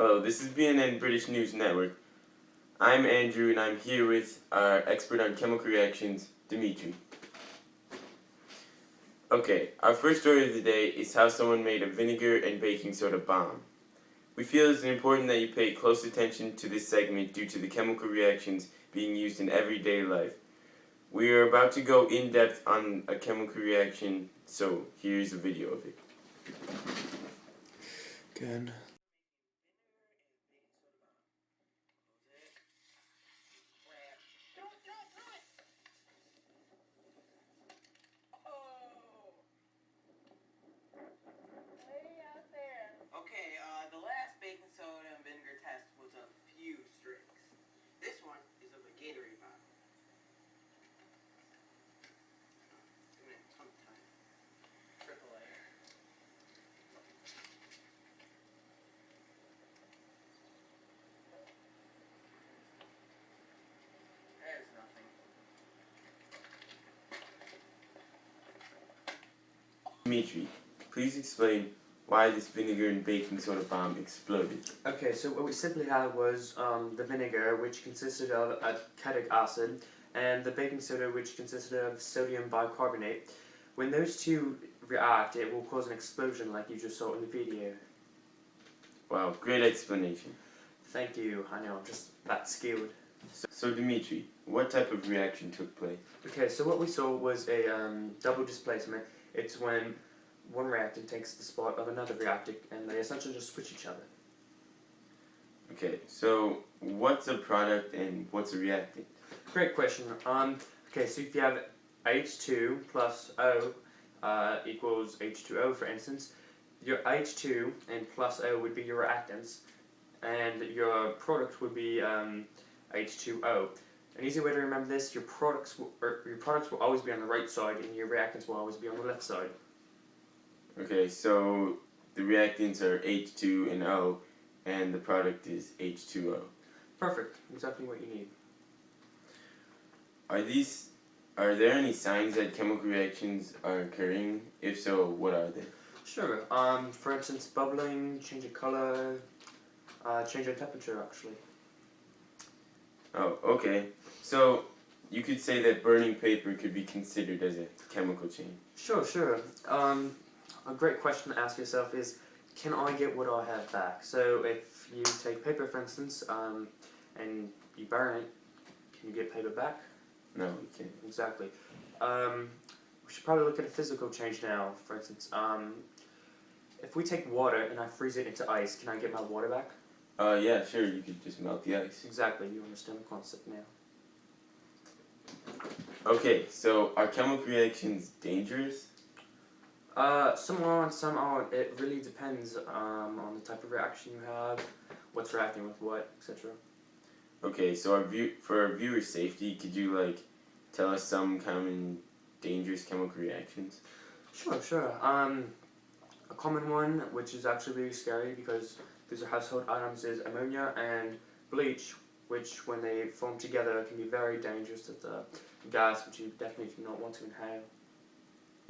Hello, this is BNN British News Network. I'm Andrew and I'm here with our expert on chemical reactions, Dimitri. Okay, our first story of the day is how someone made a vinegar and baking soda bomb. We feel it's important that you pay close attention to this segment due to the chemical reactions being used in everyday life. We are about to go in depth on a chemical reaction, so here's a video of it. Again. Okay, the last baking soda and vinegar test was a few streaks. This one is of a Gatorade bottle. It's gonna have a ton of time. Triple A. There's nothing. Dimitri, please explain why this vinegar and baking soda bomb exploded. Okay, so what we simply had was the vinegar, which consisted of acetic acid, and the baking soda, which consisted of sodium bicarbonate. When those two react, it will cause an explosion like you just saw in the video. Wow, great explanation. Thank you, I know, I'm just that skilled. So Dimitri, what type of reaction took place? Okay, so what we saw was a double displacement. It's when one reactant takes the spot of another reactant and they essentially just switch each other. Okay, so what's a product and what's a reactant? Great question. Okay, so if you have H2 plus O equals H2O, for instance, your H2 and plus O would be your reactants, and your product would be H2O. An easy way to remember this: your products will always be on the right side, and your reactants will always be on the left side. Okay, so the reactants are H2 and O, and the product is H2O. Perfect. Exactly what you need. Are there any signs that chemical reactions are occurring? If so, what are they? Sure. For instance, bubbling, change of color, change of temperature, actually. Oh, okay. So you could say that burning paper could be considered as a chemical change. Sure. A great question to ask yourself is, can I get what I have back? So if you take paper, for instance, and you burn it, can you get paper back? No, you can't. Exactly. We should probably look at a physical change now. For instance, if we take water and I freeze it into ice, can I get my water back? Yeah, sure, you could just melt the ice. Exactly, you understand the concept now. Okay, so are chemical reactions dangerous? Some are and some aren't. It really depends on the type of reaction you have, what's reacting with what, etc. Okay, so for our viewers' safety, could you tell us some common dangerous chemical reactions? Sure. A common one, which is actually really scary because these are household items, is ammonia and bleach, which when they form together can be very dangerous. It's a gas which you definitely do not want to inhale.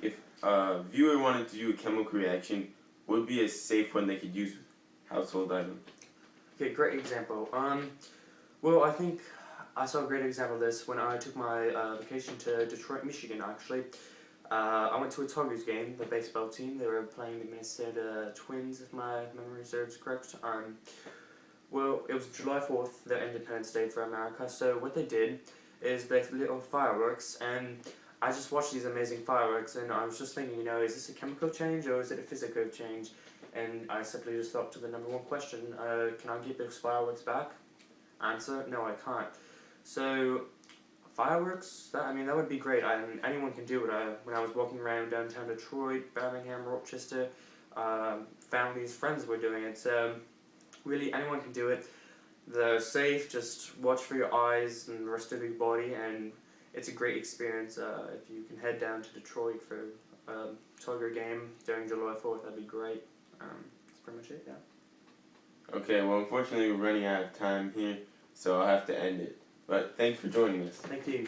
If a viewer wanted to do a chemical reaction, what would be a safe one they could use with household items? Okay, great example. Well, I think I saw a great example of this when I took my vacation to Detroit, Michigan, actually. I went to a Tigers game, the baseball team. They were playing the Minnesota Twins, if my memory serves correct. Well, it was July 4th, the Independence Day for America, so what they did is they lit off fireworks, and I just watched these amazing fireworks, and I was just thinking, is this a chemical change or is it a physical change? And I simply just thought to the number one question, can I get those fireworks back? Answer, no, I can't. So fireworks, that would be great. Anyone can do it. When I was walking around downtown Detroit, Birmingham, Rochester, families, friends were doing it. So really, anyone can do it. They're safe. Just watch for your eyes and the rest of your body, and it's a great experience. If you can head down to Detroit for a Tiger game during July 4th, that'd be great. That's pretty much it, yeah. Okay, well, unfortunately we're running out of time here, so I'll have to end it. But thanks for joining us. Thank you.